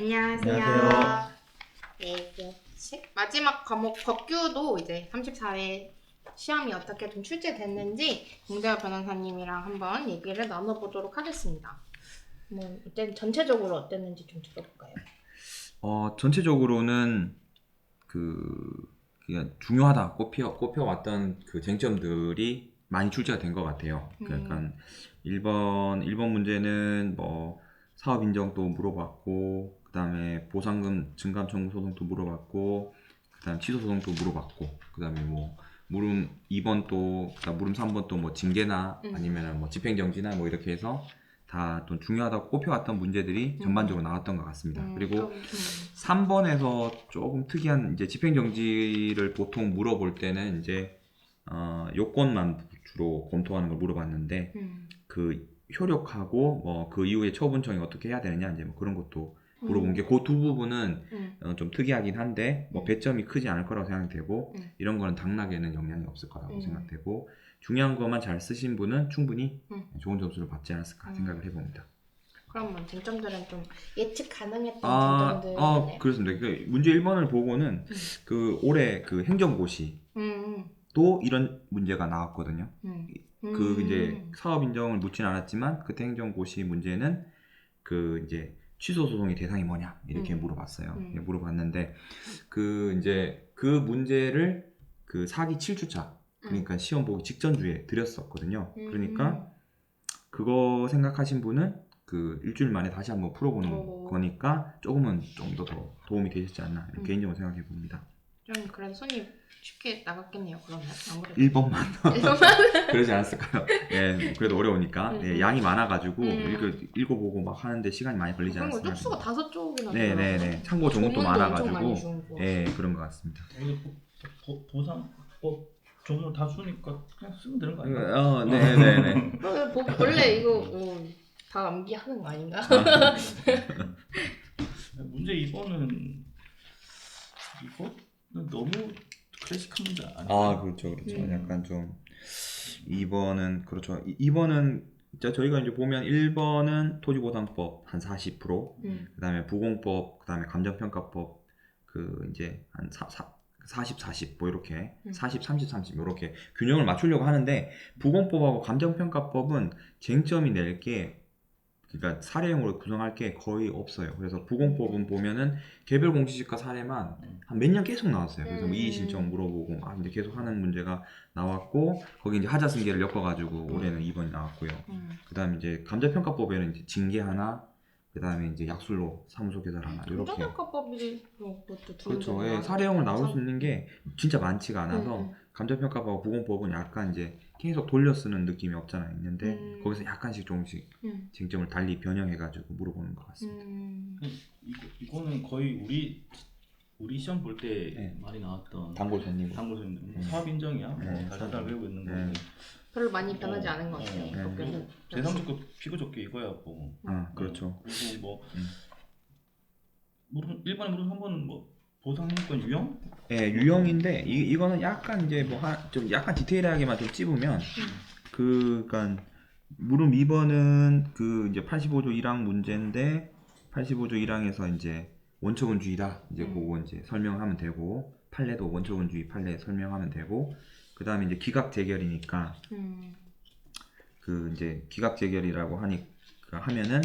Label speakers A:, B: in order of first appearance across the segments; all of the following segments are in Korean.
A: 안녕하세요.
B: 안녕하세요.
A: 네, 마지막 과목 법규도 이제 34회 시험이 어떻게 좀 출제됐는지 공대화 변호사님이랑 한번 얘기를 나눠보도록 하겠습니다. 일단 전체적으로 어땠는지 좀 들어볼까요?
B: 전체적으로는 그냥 중요하다 꼽혀왔던 그 쟁점들이 많이 출제가 된 것 같아요. 그러니까 1번 문제는 뭐 사업 인정도 물어봤고, 그 다음에 보상금 증감 청구 소송도 물어봤고, 그 다음 취소 소송도 물어봤고, 그 다음에 뭐 물음 2번 또, 그다음 물음 3번 또 뭐 징계나 아니면 뭐 집행정지나 뭐 이렇게 해서 다 좀 중요하다고 꼽혀왔던 문제들이 전반적으로 나왔던 것 같습니다. 그리고 3번에서 조금 특이한 이제 집행정지를 보통 물어볼 때는 이제 요건만 주로 검토하는 걸 물어봤는데 그 효력하고 뭐 그 이후에 처분청이 어떻게 해야 되느냐 이제 뭐 그런 것도 물어본 게 그 두 부분은 좀 특이하긴 한데 뭐 배점이 크지 않을 거라고 생각되고 이런 거는 당락에는 영향이 없을 거라고 생각되고 중요한 것만 잘 쓰신 분은 충분히 좋은 점수를 받지 않았을까 생각을 해봅니다.
A: 그럼 뭐 쟁점들은 좀 예측 가능했던 쟁점들이네요.
B: 그렇습니다. 그 문제 1번을 보고는 그 올해 그 행정고시 또 이런 문제가 나왔거든요. 그 이제 사업 인정을 묻진 않았지만 그때 행정고시 문제는 그 이제 취소 소송의 대상이 뭐냐 이렇게 물어봤어요. 물어봤는데 그 이제 그 문제를 그 사기 7주차 그러니까 시험 보기 직전 주에 드렸었거든요. 그러니까 그거 생각하신 분은 그 일주일 만에 다시 한번 풀어보는 거니까 조금은 좀 더 도움이 되셨지 않나 개인적으로 생각해 봅니다.
A: 좀 그래도 손이 쉽게 나갔겠네요. 그러면 아무래도
B: 1번만 그러지 않았을까요? 예, 그래도 어려우니까 예, 양이 많아가지고 읽어보고 막 하는데 시간이 많이 걸리지
A: 그런 거
B: 않았을까.
A: 쪽수가 5쪽이나
B: 네네네. 참고 조문도 많아가지고
A: 주고.
B: 예, 그런 것 같습니다.
C: 보상법 종류 다 주니까 그냥 쓰면 되는 거 아닌가?
B: 네네네.
A: 원래 이거 다 암기하는 거 아닌가?
C: 문제 2번은 너무 클래식한 문제 아니야?
B: 그렇죠. 약간 좀 2번은 그렇죠. 2번은 저희가 이제 보면 1번은 토지보상법 한 40%, 그다음에 부공법, 그다음에 감정평가법 그 이제 한 40, 40, 뭐 이렇게 40, 30, 30 이렇게 균형을 맞추려고 하는데 부공법하고 감정평가법은 쟁점이 낼 게 그러니까 사례형으로 구성할 게 거의 없어요. 그래서 부공법은 보면은 개별 공시지가 사례만 한 몇 년 계속 나왔어요. 그래서 뭐 이의신청 물어보고 막 이제 계속 하는 문제가 나왔고 거기 이제 하자승계를 엮어가지고 올해는 2번이 나왔고요. 그다음에 이제 감정평가법에는 이제 징계 하나, 그다음에 이제 약술로 사무소 개설 하나 이렇게.
A: 감정평가법이 그것도
B: 그렇죠. 예, 사례형으로 나올 수 있는 게 진짜 많지가 않아서 감정평가법하고 부공법은 약간 이제 계속 돌려 쓰는 느낌이 없잖아 있는데 거기서 약간씩 조금씩 쟁점을 달리 변형해가지고 물어보는 것 같습니다.
C: 이거는 거의 우리 시험 볼 때
B: 네.
C: 많이 나왔던
B: 단골손님
C: 사업 인정이야. 뭐 달달달 외우고 있는 거고.
A: 별로 많이 변하지 않은 것 같아요.
C: 그리고 제3직급 피고적기 이거야 보고.
B: 그렇죠.
C: 그리고 뭐 일반에 물은 3번은 뭐 보상권 유형?
B: 예, 유형인데 이거는 약간 이제 뭐 좀 약간 디테일하게만 좀 찝으면 그니까 물음 2번은 그 이제 85조 1항 문제인데 85조 1항에서 이제 원처분주의다 이제 그거 이제 설명하면 되고 판례도 원처분주의 판례 설명하면 되고 그 다음에 이제 기각 재결이니까 그 이제 기각 재결이라고 하면은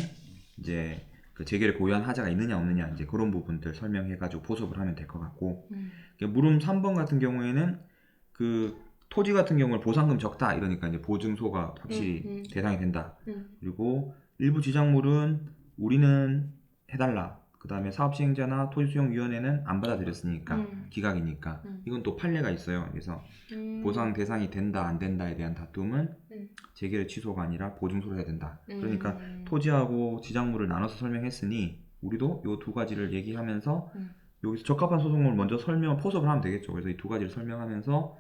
B: 이제 그 재결에 고유한 하자가 있느냐 없느냐 이제 그런 부분들 설명해가지고 보습을 하면 될 것 같고 물음 3번 같은 경우에는 그 토지 같은 경우는 보상금 적다 이러니까 이제 보증소가 확실히 대상이 된다. 그리고 일부 지작물은 우리는 해달라. 그 다음에 사업시행자나 토지수용위원회는 안 받아들였으니까 기각이니까 이건 또 판례가 있어요. 그래서 보상 대상이 된다 안 된다에 대한 다툼은 재결의 취소가 아니라 보증소로 해야 된다. 그러니까 토지하고 지작물을 나눠서 설명했으니 우리도 이 두 가지를 얘기하면서 여기서 적합한 소송을 먼저 포섭을 하면 되겠죠. 그래서 이 두 가지를 설명하면서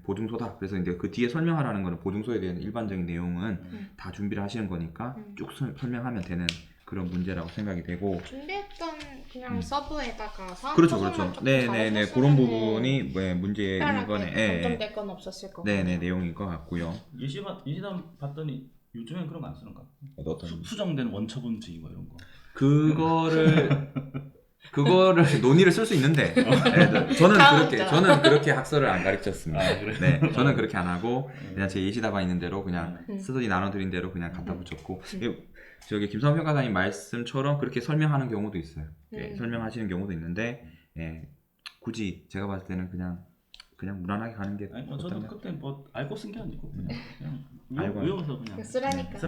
B: 보증소다. 그래서 이제 그 뒤에 설명하라는 거는 보증소에 대한 일반적인 내용은 다 준비를 하시는 거니까 쭉 설명하면 되는 그런 문제라고 생각이 되고
A: 준비했던 그냥 서브에다가
B: 그렇죠. 네네네 그런 부분이 문제 1번에
A: 감점될 건 없었을 것
B: 네네
A: 같아요.
B: 내용일 것 같고요.
C: 예시담 봤더니 요즘엔 그런 거 안 쓰는가?
B: 어떤
C: 수정된 원처분주의 뭐 이런 거.
B: 그거를 논의를 쓸 수 있는데 네, 저는 그렇게 학설을 안 가르쳤습니다.
C: 아, 그래요?
B: 네, 저는 그렇게 안 하고 그냥 제 예시답안 있는 대로 그냥
A: 음.
B: 스터디 나눠드린 대로 그냥 갖다 붙였고 저기 김성환 평가사님 말씀처럼 그렇게 설명하는 경우도 있어요. 예, 설명하시는 경우도 있는데 예, 굳이 제가 봤을 때는 그냥 무난하게 가는 게
C: 아니, 저도
B: 어떤가?
C: 그때 뭐 알고 쓴 게 아니고 그냥
B: 알고
C: 외워서 그냥
A: 쓰라니까.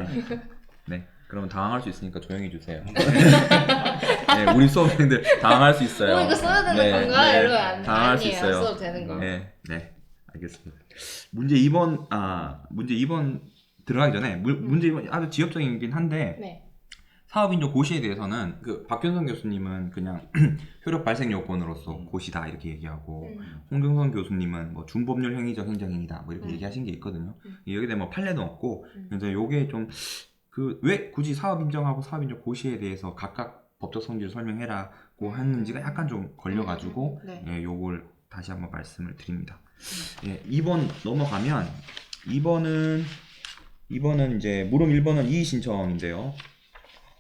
B: 네, 그러면 당황할 수 있으니까 조용히 해주세요. 네, 우리 수험생들 당황할 수 있어요.
A: 이거 써야 되는 건가? 이러면 안
B: 당황할 수
A: 아니에요.
B: 있어요.
A: 써도 되는 거.
B: 네, 알겠습니다. 문제 2번 들어가기 전에 문제 2번 아주 지엽적이긴 한데
A: 네.
B: 사업인정 고시에 대해서는 그 박균선 교수님은 그냥 효력 발생 요건으로서 고시다 이렇게 얘기하고 홍경선 교수님은 뭐 준법률 행위적 행정행위다 뭐 이렇게 얘기하신 게 있거든요. 여기에 대해 뭐 판례도 없고 그래서 요게 좀 왜 굳이 사업인정하고 사업인정 고시에 대해서 각각 법적 성질을 설명해라고 하는지가 약간 좀 걸려가지고
A: 네.
B: 예, 요걸 다시 한번 말씀을 드립니다. 예, 2번 넘어가면 2번은 이제 물음 1번은 이의 신청인데요.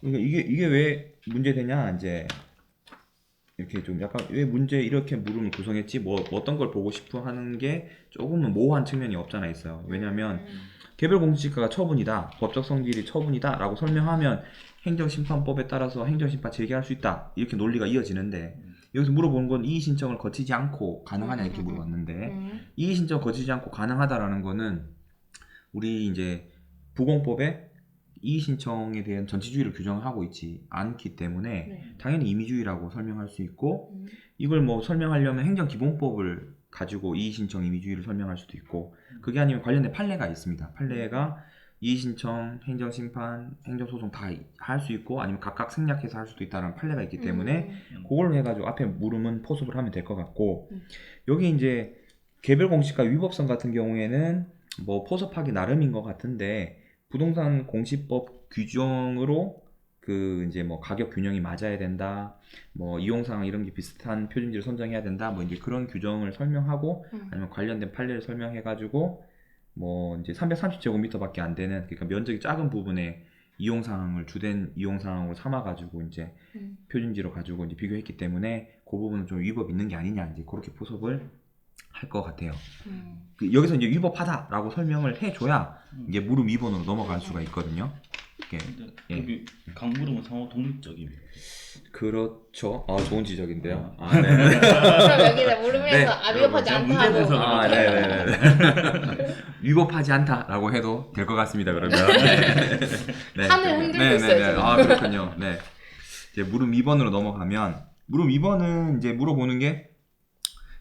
B: 이게 왜 문제되냐 이제 이렇게 좀 약간 왜 문제 이렇게 물음을 구성했지 뭐 어떤 걸 보고 싶어 하는 게 조금은 모호한 측면이 없잖아 있어요. 왜냐하면 개별 공시지가가 처분이다, 법적 성질이 처분이다 라고 설명하면 행정심판법에 따라서 행정심판 제기할 수 있다 이렇게 논리가 이어지는데 여기서 물어보는 건 이의 신청을 거치지 않고 가능하냐 이렇게 물어봤는데 이의 신청 거치지 않고 가능하다라는 거는 우리 이제 부공법에 이의 신청에 대한 전치주의를 규정하고 있지 않기 때문에 당연히 임의주의라고 설명할 수 있고 이걸 뭐 설명하려면 행정기본법을 가지고 이의 신청 임의주의를 설명할 수도 있고 그게 아니면 관련된 판례가 있습니다. 판례가 이의 신청, 행정심판, 행정소송 다 할 수 있고 아니면 각각 생략해서 할 수도 있다는 판례가 있기 때문에 그걸로 해가지고 앞에 물음은 포섭을 하면 될 것 같고 여기 이제 개별 공시가 위법성 같은 경우에는 뭐 포섭하기 나름인 것 같은데 부동산 공시법 규정으로 그 이제 뭐 가격 균형이 맞아야 된다, 뭐 이용사항 이런 게 비슷한 표준지를 선정해야 된다, 뭐 이제 그런 규정을 설명하고 아니면 관련된 판례를 설명해가지고 뭐 이제 330제곱미터밖에 안 되는 그러니까 면적이 작은 부분에 이용사항을 주된 이용사항으로 삼아가지고 이제 표준지로 가지고 이제 비교했기 때문에 그 부분은 좀 위법 있는 게 아니냐 이제 그렇게 포섭을 할 것 같아요. 여기서 이제 위법하다라고 설명을 해줘야 이게 물음 2번으로 넘어갈 수가 있거든요.
C: 근데 여기 강물음은 상호 독립적이에요.
B: 그렇죠. 좋은 지적인데요.
A: 그럼 여기다 물음에서
B: 네.
A: 위법하지
C: 제가
A: 않다
C: 문제에서
A: 하고
B: 네네네. 위법하지 않다라고 해도 될 것 같습니다. 그러면 네.
A: 판을 흔들고 있어요, 지금.
B: 그렇군요. 네. 이제 물음 2번으로 넘어가면 물음 2번은 이제 물어보는 게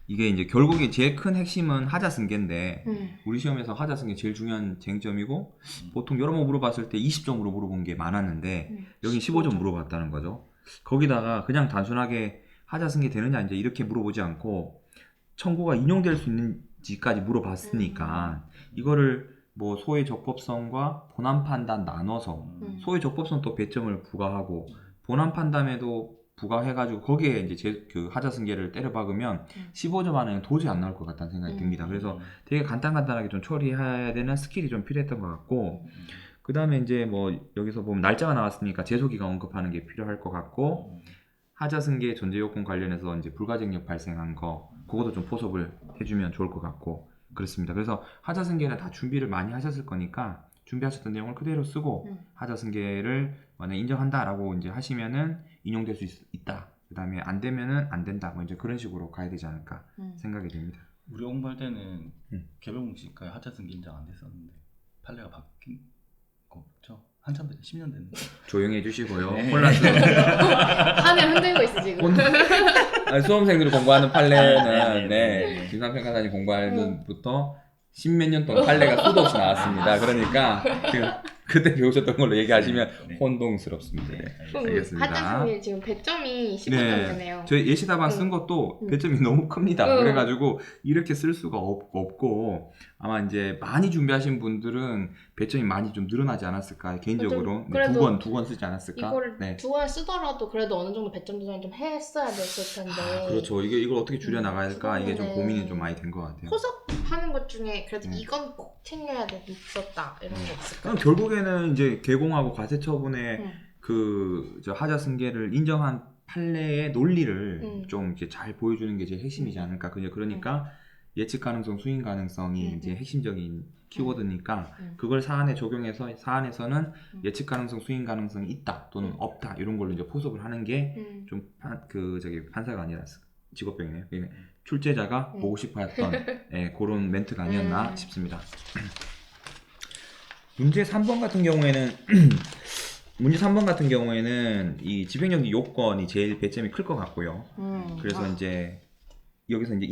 B: 이게 이제 결국에 제일 큰 핵심은 하자승계인데 우리 시험에서 하자승계 제일 중요한 쟁점이고 보통 여러 번 물어봤을 때 20점으로 물어본 게 많았는데 여긴 15점 물어봤다는 거죠. 거기다가 그냥 단순하게 하자승계 되느냐 이제 이렇게 물어보지 않고 청구가 인용될 수 있는지까지 물어봤으니까 이거를 뭐 소의 적법성과 본안 판단 나눠서 소의 적법성 또 배점을 부과하고 본안 판단에도 부과해가지고 거기에 이제 그 하자승계를 때려박으면 15점 안에는 도저히 안 나올 것 같다는 생각이 듭니다. 그래서 되게 간단하게 좀 처리해야 되는 스킬이 좀 필요했던 것 같고 그 다음에 이제 뭐 여기서 보면 날짜가 나왔으니까 제소기간 언급하는 게 필요할 것 같고 하자승계 전제요건 관련해서 이제 불가증력 발생한 거 그것도 좀 포섭을 해주면 좋을 것 같고 그렇습니다. 그래서 하자승계는 다 준비를 많이 하셨을 거니까 준비하셨던 내용을 그대로 쓰고 하자승계를 만약 인정한다라고 이제 하시면은 인용될 수 있다. 그 다음에 안 되면은 안 된다. 뭐 이제 그런 식으로 가야 되지 않을까 생각이 됩니다.
C: 우리 공부할 때는 개별 공시가 하자승계 인정 안 됐었는데 판례가 바뀐 거죠. 한참 됐 10년 됐는데.
B: 조용히 해주시고요.
C: 네.
B: 혼란스러워.
A: 판을 흔들고 있어 지금.
B: 수험생들이 공부하는 판례는
C: 네.
B: 김상평 강사님 공부하는 부터 10몇 년 동안 판례가 수도 없이 나왔습니다. 그러니까 그때 배우셨던 걸로 얘기하시면 혼동스럽습니다. 네. 알겠습니다.
A: 하자승계 지금 배점이 15점
B: 네.
A: 되네요.
B: 저희 예시답안 쓴 것도 배점이 너무 큽니다. 그래가지고 이렇게 쓸 수가 없고 아마 이제 많이 준비하신 분들은 배점이 많이 좀 늘어나지 않았을까 개인적으로 두 권 쓰지 않았을까.
A: 이거를
B: 네.
A: 두 권 쓰더라도 그래도 어느 정도 배점 조정을 좀 했어야 됐을 텐데.
B: 그렇죠. 이걸 어떻게 줄여 나가야 할까 이게 좀
A: 네.
B: 고민이 좀 많이 된 것 같아요.
A: 포섭하는 것 중에 그래도 이건 꼭 챙겨야 됐었다 이런 게 있을까요?
B: 결국에는 이제 개공하고 과세처분의 저 하자 승계를 인정한 판례의 논리를 좀 이렇게 잘 보여주는 게 제일 핵심이지 않을까. 그러니까 예측 가능성, 수인 가능성이 이제 핵심적인 키워드니까 그걸 사안에 적용해서 사안에서는 예측 가능성, 수인 가능성이 있다 또는 없다 이런 걸로 이제 포섭을 하는 게 좀 판사가 아니라 직업병이네요. 출제자가 보고 싶어했던 그런 멘트가 아니었나 싶습니다. 문제 3번 같은 경우에는 이 집행정지 요건이 제일 배점이 클 것 같고요. 그래서 이제 여기서 이제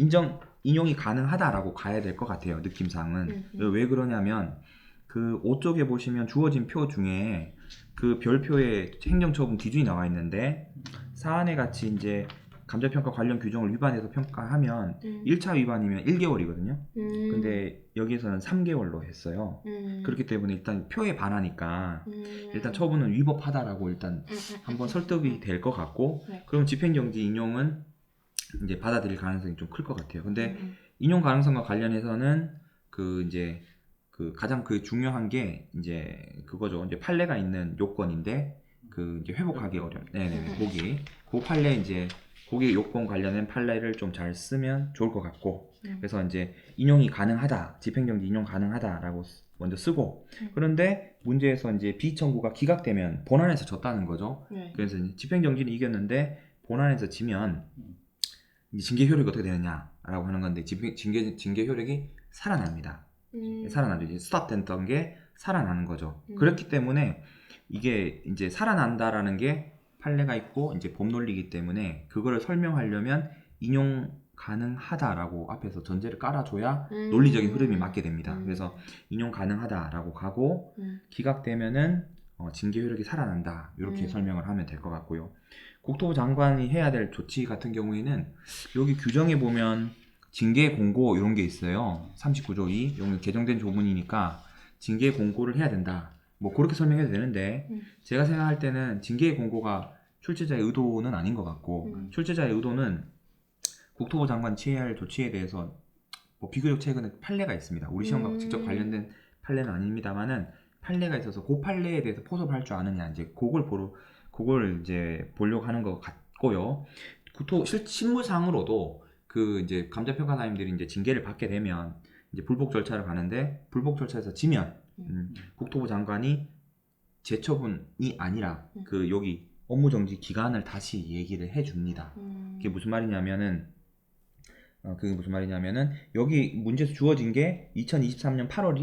B: 인용이 가능하다라고 가야 될 것 같아요. 느낌상은. 왜 그러냐면 그 5쪽에 보시면 주어진 표 중에 그 별표에 행정처분 기준이 나와 있는데 사안에 같이 이제 감정평가 관련 규정을 위반해서 평가하면 1차 위반이면 1개월이거든요. 근데 여기에서는 3개월로 했어요. 그렇기 때문에 일단 표에 반하니까 일단 처분은 위법하다라고 일단 한번 설득이 될 것 같고 그럼 집행정지 인용은 이제 받아들일 가능성이 좀 클 것 같아요. 근데 인용 가능성과 관련해서는 이제 가장 중요한 게 이제 그거죠. 이제 판례가 있는 요건인데 이제 회복하기 어려운. 네네. 그 판례 이제 거기 요건 관련된 판례를 좀 잘 쓰면 좋을 것 같고 그래서 이제 인용이 가능하다, 집행정지 인용 가능하다라고 먼저 쓰고 그런데 문제에서 이제 비청구가 기각되면 본안에서 졌다는 거죠. 그래서 이제 집행정지는 이겼는데 본안에서 지면 이제 징계 효력이 어떻게 되느냐라고 하는 건데 징계 효력이 살아납니다. 살아나죠. 이제 스탑됐던 게 살아나는 거죠. 그렇기 때문에 이게 이제 살아난다라는 게 판례가 있고 이제 법 논리이기 때문에 그거를 설명하려면 인용 가능하다라고 앞에서 전제를 깔아줘야 논리적인 흐름이 맞게 됩니다. 그래서 인용 가능하다라고 가고 기각되면은 징계 효력이 살아난다 이렇게 설명을 하면 될 것 같고요. 국토부 장관이 해야 될 조치 같은 경우에는 여기 규정에 보면 징계 공고 이런 게 있어요. 39조 2 여기 개정된 조문이니까 징계 공고를 해야 된다. 뭐 그렇게 설명해도 되는데 제가 생각할 때는 징계 공고가 출제자의 의도는 아닌 것 같고 출제자의 의도는 국토부 장관 취해야 할 조치에 대해서 뭐 비교적 최근에 판례가 있습니다. 우리 시험과 직접 관련된 판례는 아닙니다만은 판례가 있어서 그 판례에 대해서 포섭할 줄 아느냐 이제 그걸 이제 보려고 하는 것 같고요. 실무상으로도 이제 감정평가사님들이 이제 징계를 받게 되면 이제 불복 절차를 가는데 불복 절차에서 지면 국토부 장관이 재처분이 아니라 여기 업무정지 기간을 다시 얘기를 해줍니다. 그게 무슨 말이냐면은 여기 문제에서 주어진 게 2023년 8월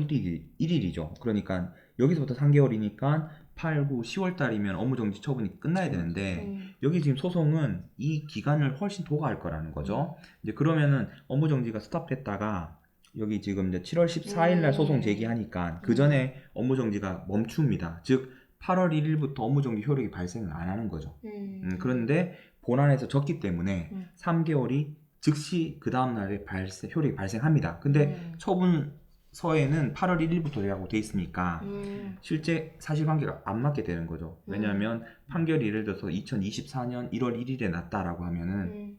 B: 1일이죠. 그러니까 여기서부터 3개월이니까 8, 9, 10월 달이면 업무정지 처분이 끝나야 되는데 여기 지금 소송은 이 기간을 훨씬 도과할 거라는 거죠. 이제 그러면은 업무정지가 스탑됐다가 여기 지금 이제 7월 14일 날 소송 제기하니까 그 전에 업무정지가 멈춥니다. 즉 8월 1일부터 업무정지 효력이 발생을 안 하는 거죠. 그런데 본안에서 졌기 때문에 3개월이 즉시 그 다음날에 효력이 발생합니다. 근데 처분서에는 8월 1일부터라고 돼 있으니까 실제 사실관계가 안 맞게 되는 거죠. 왜냐하면 판결이 예를 들어서 2024년 1월 1일에 났다라고 하면은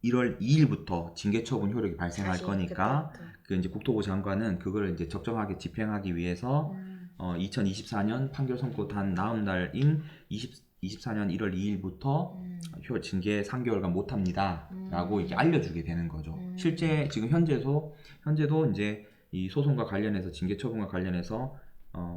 B: 1월 2일부터 징계처분 효력이 발생할 거니까 이제 국토부 장관은 그걸 이제 적정하게 집행하기 위해서 2024년 판결 선고 단 다음 날인 24년 1월 2일부터 징계 3개월간 못합니다 라고 이렇게 알려주게 되는 거죠. 실제 지금 현재도 이제 이 소송과 관련해서 징계 처분과 관련해서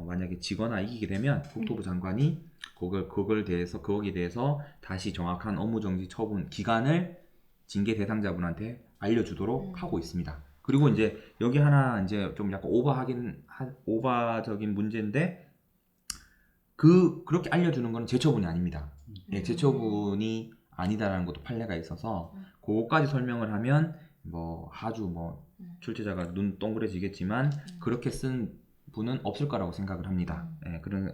B: 만약에 지거나 이기게 되면 국토부 장관이 거기에 대해서 다시 정확한 업무정지 처분 기간을 징계 대상자분한테 알려주도록 하고 있습니다. 그리고 이제 여기 하나 이제 좀 약간 오바적인 문제인데 그렇게 알려주는 건 재처분이 아닙니다. 재처분이 아니다라는 것도 판례가 있어서 그거까지 설명을 하면 아주 출제자가 눈 동그래지겠지만 그렇게 쓴 분은 없을 거라고 생각을 합니다.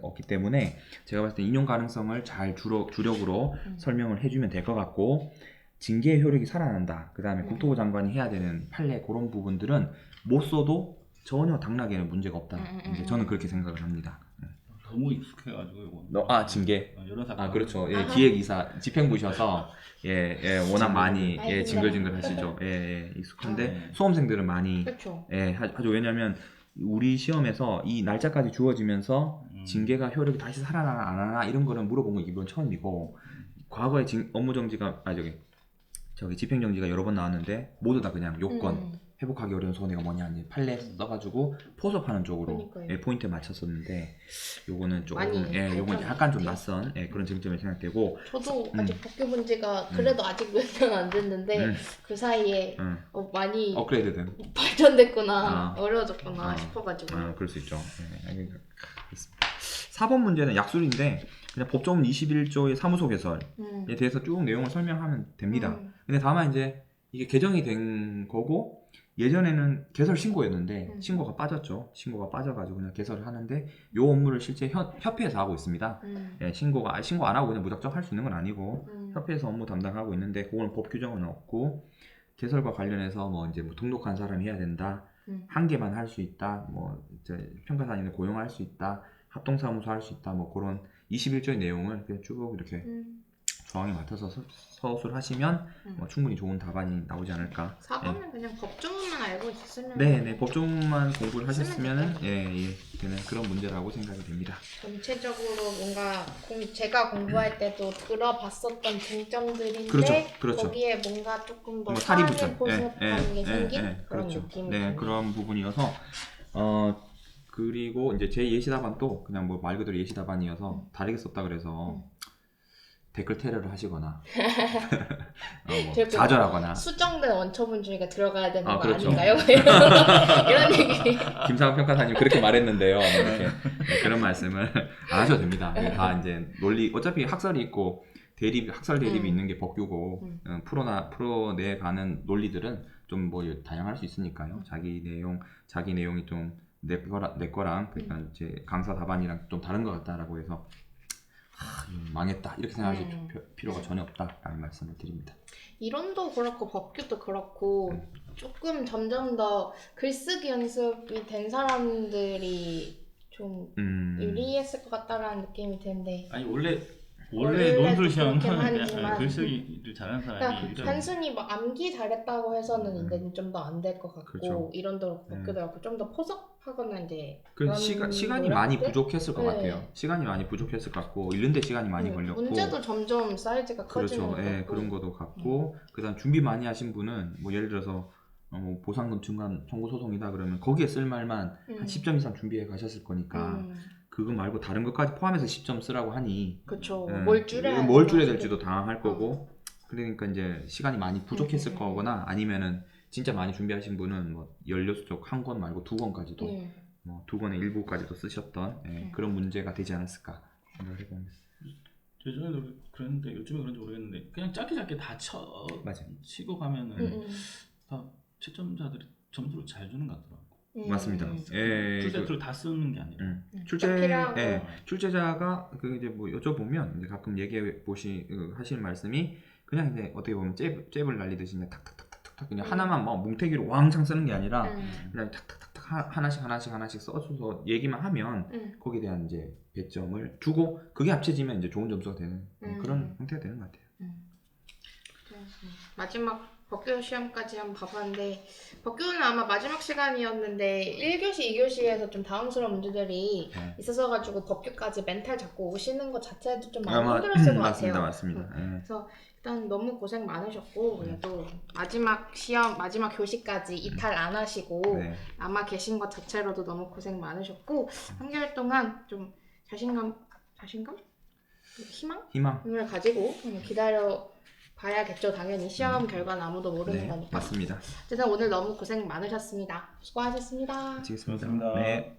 B: 없기 때문에 제가 봤을 때 인용 가능성을 잘 주력으로 설명을 해주면 될 것 같고 징계의 효력이 살아난다. 그 다음에 국토부 장관이 해야 되는 판례 그런 부분들은 못 써도 전혀 당락에는 문제가 없다. 이제 저는 그렇게 생각을 합니다.
C: 너무 익숙해가지고 이거.
B: 징계.
C: 여러 사건.
B: 그렇죠. 기획이사 집행부셔서 워낙 많이 징글징글 하시죠. 익숙한데 수험생들은 많이
A: 그렇죠.
B: 하죠. 왜냐하면 우리 시험에서 이 날짜까지 주어지면서 징계가 효력이 다시 살아나나 안 하나 이런 거는 물어본 건 이번 처음이고 과거에 업무 정지가 저기 집행 정지가 여러 번 나왔는데 모두 다 그냥 요건 회복하기 어려운 손해가 뭐냐 이제 판례 써가지고 포섭하는 쪽으로
A: 그러니까요.
B: 포인트에 맞췄었는데 요거는 조금
A: 많이
B: 요건
A: 발전
B: 약간 좀
A: 같아요.
B: 낯선 그런 쟁점이 생각되고
A: 저도 아직 법규 문제가 그래도 아직 몇 년 안 됐는데 그 사이에 많이
B: 업그레이드된
A: 발전됐구나 어려워졌구나 싶어가지고
B: 그럴 수 있죠. 알겠습니다. 4번 문제는 약술인데 그냥 법조문 21조의 사무소 개설에 대해서 쭉 내용을 설명하면 됩니다. 근데 다만 이제 이게 개정이 된 거고 예전에는 개설 신고였는데 신고가 빠졌죠. 신고가 빠져가지고 그냥 개설을 하는데 요 업무를 실제 협회에서 하고 있습니다. 신고 안 하고 그냥 무작정 할 수 있는 건 아니고 협회에서 업무 담당하고 있는데 그거는 법 규정은 없고 개설과 관련해서 뭐 이제 뭐 등록한 사람이 해야 된다. 한 개만 할 수 있다. 뭐 이제 평가사님을 고용할 수 있다. 합동사무소 할 수 있다. 뭐 그런 21조의 내용을 그냥 쭉 이렇게 조항에 맡아서 서술을 하시면 뭐 충분히 좋은 답안이 나오지 않을까.
A: 4번은 그냥 법조문만 알고 있었으면
B: 네, 법조문만 공부를 하셨으면은 되는 그런 문제라고 생각이 됩니다.
A: 전체적으로 뭔가 제가 공부할 때도 들어봤었던 쟁점들인데
B: 그렇죠.
A: 거기에 뭔가 조금 더
B: 뭐
A: 사안을
B: 사리부터
A: 포섭하는 게 생긴 그런
B: 그렇죠.
A: 느낌이
B: 네, 그런 부분이어서 그리고 이제 제 예시답안도 그냥 뭐 말 그대로 예시답안이어서 다르게 썼다 그래서 댓글 테러를 하시거나 뭐 좌절하거나
A: 수정된 원처분 중에 들어가야 되는 거
B: 그렇죠.
A: 아닌가요? 이런 얘기.
B: 김상훈 평가사님 그렇게 말했는데요. 이렇게 그런 말씀을 안 하셔도 됩니다. 다 이제 논리 어차피 학설이 있고 학설 대립이 있는 게 법규고 풀어내 가는 논리들은 좀 뭐 다양할 수 있으니까요. 자기 내용이 좀 내 거랑 그러니까 제 강사 답안이랑 좀 다른 것 같다라고 해서 망했다 이렇게 생각하실 필요가 전혀 없다라는 말씀을 드립니다.
A: 이론도 그렇고 법규도 그렇고 조금 점점 더 글쓰기 연습이 된 사람들이 좀 유리했을 것 같다라는 느낌이 드는데
C: 아니 원래 논술 시험은
A: 하지만
C: 글쓰기를 잘하는 사람이
A: 그러니까 단순히 뭐 암기 잘했다고 해서는 이제 좀 더 안 될 것 같고
B: 그렇죠.
A: 이론도 그렇고 법규도 그렇고 좀 더 포섭하거나 이제
B: 시간이 많이 부족했을 것 같아요. 시간이 많이 부족했을 것 같고 읽는데 시간이 많이 걸렸고
A: 문제도 점점 사이즈가 커지는 것 같고
B: 그런 것도 같고 그다음 준비 많이 하신 분은 뭐 예를 들어서 뭐 보상금 증감 청구 소송이다 그러면 거기에 쓸 말만 한 10점 이상 준비해 가셨을 거니까 그거 말고 다른 것까지 포함해서 10점 쓰라고 하니
A: 그쵸. 뭘 줄여야
B: 될지도 당황할 거고 그러니까 이제 시간이 많이 부족했을 거거나 아니면은 진짜 많이 준비하신 분은 뭐 연료수적 한 권 말고 2권까지도 뭐 2권의 일부까지도 쓰셨던 그런 문제가 되지 않았을까 생각을 해봅니다.
C: 예전에도 그랬는데 요즘에 그런지 모르겠는데 그냥 짧게 다 치고 가면은 다 채점자들이 점수를 잘 주는 것 같더라고.
B: 맞습니다.
C: 풀세트를 다 쓰는 게 아니라
B: 출제자가 그 이제 뭐 여쭤보면 이제 가끔 얘기해 하시는 말씀이 그냥 이제 어떻게 보면 잽을 날리듯이 그냥 탁탁탁탁탁 그냥 하나만 막 뭉태기로 왕창 쓰는 게 아니라 그냥 탁탁탁탁 하나씩 써서 얘기만 하면 거기에 대한 이제 배점을 주고 그게 합쳐지면 이제 좋은 점수가 되는 그런 형태가 되는 것 같아요.
A: 마지막 법규 시험까지 한번 봐봤는데 법규는 아마 마지막 시간이었는데 1교시, 2교시에서 좀 당황스러운 문제들이 있어서가지고 법규까지 멘탈 잡고 오시는 것 자체도 좀 많이 힘들었을 것 같아요.
B: 맞습니다.
A: 그래서 일단 너무 고생 많으셨고 그래도 마지막 시험, 마지막 교시까지 이탈 안 하시고 남아 계신 것 자체로도 너무 고생 많으셨고 3개월 동안 좀 자신감? 희망을 가지고 기다려 봐야겠죠. 당연히 시험 결과는 아무도 모르는 거니까.
B: 맞습니다.
A: 어쨌든 오늘 너무 고생 많으셨습니다. 수고하셨습니다.
B: 마치겠습니다. 네.